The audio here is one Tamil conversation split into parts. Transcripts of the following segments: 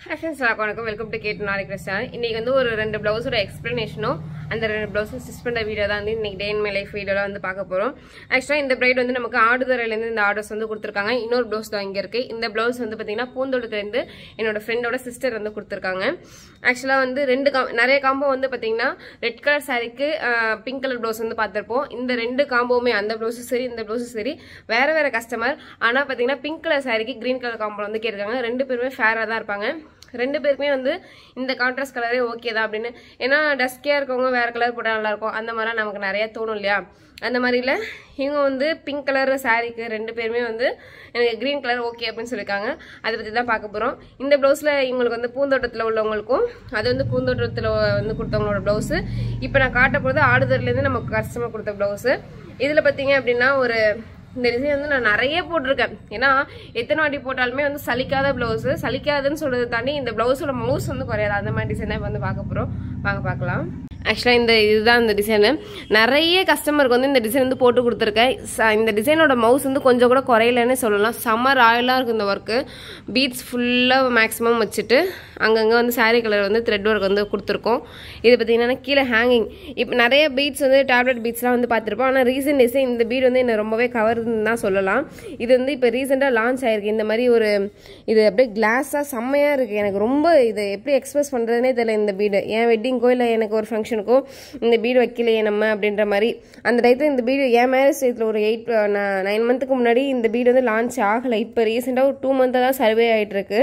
Hi friends, welcome to Kate Narik Restaurant. இன்னைக்கு வந்து ஒரு ரெண்டு ப்ளவுஸோட எக்ஸ்பிளனேஷனும் அந்த ரெண்டு ப்ளவுஸும் ஸ்டிச் பண்ண வீடியோ தான் வந்து இன்னைக்கு டே இன் மை லைஃப் வீடியோல வந்து பார்க்க போறோம். ஆக்சுவலா இந்த பிரைட் வந்து நமக்கு ஆடுதுறையில இருந்து இந்த ஆர்டர்ஸ் வந்து கொடுத்திருக்காங்க. இன்னொரு ப்ளவுஸ் தான் இங்க இருக்கு. இந்த ப்ளவுஸ் வந்து பாத்தீங்கன்னா பூந்தோட்டத்துல இருந்து என்னோட ஃப்ரெண்டோட சிஸ்டர் வந்து கொடுத்திருக்காங்க. ஆக்சுவலா வந்து நிறைய காம்போ வந்து பாத்தீங்கன்னா ரெட் கலர் சாரிக்கு பிங்க் கலர் ப்ளவுஸ் வந்து பார்த்திருப்போம். இந்த ரெண்டு காம்போவுமே அந்த ப்ளவுஸும் சரி இந்த ப்ளவுஸும் சரி வேற கஸ்டமர். ஆனா பாத்தீங்கன்னா பிங்க் கலர் சாரிக்கு கிரீன் கலர் காம்போ வந்து கேட்டிருக்காங்க. ரெண்டு பேருமே ஃபேரா தான் இருப்பாங்க. ரெண்டு பேருக்குமே வந்து இந்த கான்ட்ராஸ்ட் கலரே ஓகே தான் அப்படின்னு. ஏன்னா டஸ்கியா இருக்கவங்க வேற கலர் போட்டா நல்லா இருக்கும் அந்த மாதிரிலாம் நமக்கு நிறைய தோணும் இல்லையா. அந்த மாதிரில இவங்க வந்து பிங்க் கலர் சாரீக்கு ரெண்டு பேருமே வந்து எனக்கு கிரீன் கலர் ஓகே அப்படின்னு சொல்லியிருக்காங்க. அதை பற்றி தான் பார்க்க போகிறோம். இந்த ப்ளவுஸில் இவங்களுக்கு வந்து பூந்தோட்டத்தில் உள்ளவங்களுக்கும் அது வந்து பூந்தோட்டத்தில் வந்து கொடுத்தவங்களோட ப்ளவுஸு. இப்போ நான் காட்ட போகிறது ஆடுதர்லேருந்து நமக்கு கஸ்டமர் கொடுத்த ப்ளவுஸு. இதில் பார்த்தீங்க அப்படின்னா ஒரு இந்த டிசைன் வந்து நான் நிறைய போட்டிருக்கேன். ஏன்னா எத்தனை வாட்டி போட்டாலுமே வந்து சலிக்காத பிளவுஸ். சலிக்காதுன்னு சொல்றதை தாண்டி இந்த பிளவுஸோட மவுஸ் வந்து குறையாது. அந்த மாதிரி டிசைன் தான் வந்து பார்க்க போறோம். வாங்க பார்க்கலாம். ஆக்சுவலாக இதுதான் இந்த டிசைனு. நிறைய கஸ்டமருக்கு வந்து இந்த டிசைன் வந்து போட்டு கொடுத்துருக்கேன். இந்த டிசைனோட மவுஸ் வந்து கொஞ்சம் கூட குறையலன்னு சொல்லலாம். செம்ம ராயலாக இருக்கும் இந்த ஒர்க்கு. பீட்ஸ் ஃபுல்லாக மேக்ஸிமம் வச்சுட்டு அங்கங்கே வந்து சாரீ கலர் வந்து த்ரெட் ஒர்க் வந்து கொடுத்துருக்கோம். இது பார்த்தீங்கன்னா கீழே ஹேங்கிங். இப்போ நிறைய பீட்ஸ் வந்து டேப்லெட் பீட்ஸ்லாம் வந்து பார்த்துருப்போம். ஆனால் ரீசெண்ட் டேஸே இந்த பீட் வந்து என்னை ரொம்பவே கவருதுன்னு தான் சொல்லலாம். இது வந்து இப்போ ரீசெண்டாக லான்ச் ஆயிருக்கு. இந்த மாதிரி ஒரு இது அப்படியே கிளாஸாக செம்மையாக இருக்குது. எனக்கு ரொம்ப இது எப்படி எக்ஸ்பிரஸ் பண்ணுறதுனே தெரியல. இந்த பீடு என் வெட்டிங்கோ இல்லை எனக்கு ஒரு ஃபங்க்ஷனுக்கோ இந்த பீடு வைக்கலையே நம்ம அப்படின்ற மாதிரி அந்த டைத்தில் இந்த பீடு என் மேரேஜ் டேத்தில் ஒரு 9 மந்த்துக்கு முன்னாடி இந்த பீடு வந்து லான்ச் ஆகலை. இப்போ ரீசெண்டாக ஒரு 2 மந்த்தாக தான் சர்வே ஆகிட்டு இருக்கு.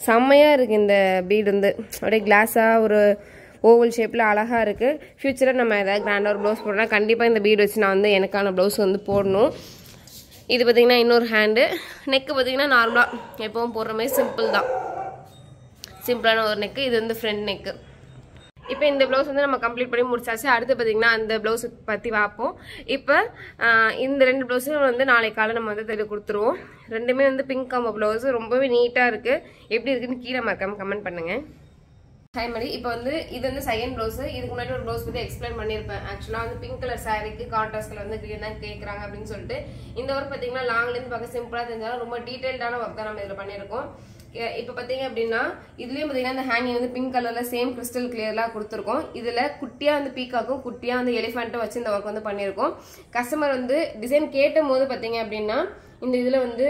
செம்மையாக இருக்குது இந்த பீடு வந்து அப்படியே கிளாஸாக ஒரு ஓவல் ஷேப்பில் அழகாக இருக்குது. ஃப்யூச்சரில் நம்ம ஏதாவது கிராண்டாக ஒரு ப்ளவுஸ் போடணும். கண்டிப்பாக இந்த பீடு வச்சு நான் வந்து எனக்கான ப்ளவுஸ் வந்து போடணும். இது பார்த்திங்கன்னா இன்னொரு ஹேண்டு. நெக்கு பார்த்திங்கன்னா நார்மலாக எப்பவும் போடுற மாதிரி சிம்பிள் தான். சிம்பிளான ஒரு நெக்கு. இது வந்து ஃப்ரண்ட் நெக்கு. இப்போ இந்த ப்ளவுஸ் வந்து நம்ம கம்ப்ளீட் பண்ணி முடிச்சாச்சு. அடுத்து பார்த்தீங்கன்னா அந்த ப்ளவுஸ் பற்றி பார்ப்போம். இப்போ இந்த ரெண்டு ப்ளவுஸும் வந்து நாளை காலை நம்ம வந்து தெளிவு கொடுத்துருவோம். ரெண்டுமே வந்து பிங்க் காம்போ ப்ளவுஸ் ரொம்பவே நீட்டாக இருக்குது. எப்படி இருக்குன்னு கீழே மறக்காம கமெண்ட் பண்ணுங்கள். மாதிரி இப்போ வந்து இது வந்து செகண்ட் ப்ளவுஸ். இதுக்கு முன்னாடி ஒரு ப்ளவுஸ் பற்றி எக்ஸ்பிளைன் பண்ணியிருப்பேன். ஆக்சுவலாக வந்து பிங்க் கலர் சாரிக்கு கான்ட்ராஸ்ட் கலர் வந்து கிரீன் தான் கேட்குறாங்க அப்படின்னு சொல்லிட்டு. இந்த ஒர்க் பார்த்தீங்கன்னா லாங்லேருந்து பார்க்க சிம்பிளாக தெரிஞ்சாலும் ரொம்ப டீட்டெயில்டான ஒர்க் தான் நம்ம இதில் பண்ணியிருக்கோம். இப்போ பார்த்தீங்க அப்படின்னா இதுலேயும் பார்த்தீங்கன்னா இந்த ஹேங்கிங் வந்து பிங்க் கலரில் சேம் கிறிஸ்டல் கிளியர்லாம் கொடுத்துருக்கோம். இதில் குட்டியாக வந்து பீக்காக்கும் குட்டியாக வந்து எலிஃபெண்ட்டும் வச்சு இந்த ஒர்க் வந்து பண்ணியிருக்கோம். கஸ்டமர் வந்து டிசைன் கேட்டும் போது பார்த்தீங்க அப்படின்னா இந்த இதில் வந்து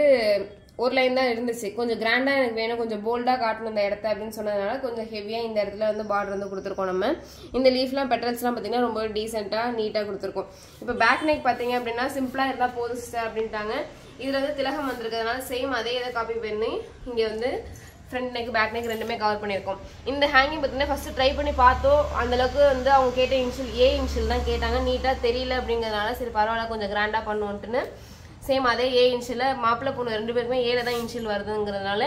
ஒரு லைன் தான் இருந்துச்சு. கொஞ்சம் கிராண்டாக எனக்கு வேணும், கொஞ்சம் போல்டாக காட்டணும் இந்த இடத்த அப்படின்னு சொன்னதுனால கொஞ்சம் ஹெவியாக இந்த இடத்துல வந்து பார்டர் வந்து கொடுத்துருக்கோம். நம்ம இந்த லீஃப்லாம் பெட்டல்ஸ்லாம் பார்த்தீங்கன்னா ரொம்ப டீசெண்டாக நீட்டாக கொடுத்துருக்கோம். இப்போ பேக் நெக் பார்த்தீங்க அப்படின்னா சிம்பிளாக இருந்தால் போதும் சிஸ்டர் அப்படின்ட்டாங்க. இதில் வந்து திலகம் வந்திருக்கிறதுனால சேம் அதே இதை காப்பி பண்ணி இங்கே வந்து ஃப்ரண்ட் நெக் பேக் நெக் ரெண்டுமே கவர் பண்ணியிருக்கோம். இந்த ஹேங்கிங் பார்த்தீங்கன்னா ஃபஸ்ட்டு ட்ரை பண்ணி பார்த்தோம். அந்தளவுக்கு வந்து அவங்க கேட்ட இன்ஷியல் இன்ஷியல் தான் கேட்டாங்க. நீட்டாக தெரியல அப்படிங்கிறதுனால சரி பரவாயில்ல கொஞ்சம் கிராண்டாக பண்ணுவோன்ட்டுன்னு சேம் அதே இன்ஷியல் மாப்பிள்ளை பொண்ணு ரெண்டு பேருக்குமே தான் இன்ஷியல் வருதுங்கிறதுனால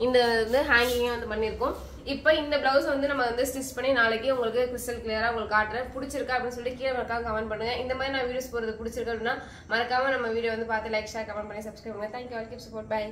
இந்த வந்து ஹேங்கிங்கே வந்து பண்ணியிருக்கோம். இப்போ இந்த ப்ளவுஸ் வந்து நம்ம வந்து ஸ்டிச் பண்ணி நாளைக்கு உங்களுக்கு கிறிஸ்டல் கிளியராக உங்களுக்கு காட்டுறேன். பிடிச்சிருக்கா அப்படின்னு சொல்லி கீழே மறக்காம கமெண்ட் பண்ணுங்க. இந்த மாதிரி நான் வீடியோஸ் போகிறது பிடிச்சிருக்கு அப்படின்னா மறக்காம நம்ம வீடியோ வந்து பார்த்து லைக் ஷேர் கமெண்ட் பண்ணி சப்ஸ்கிரைப் பண்ணுங்க. Thank you all keep support. By.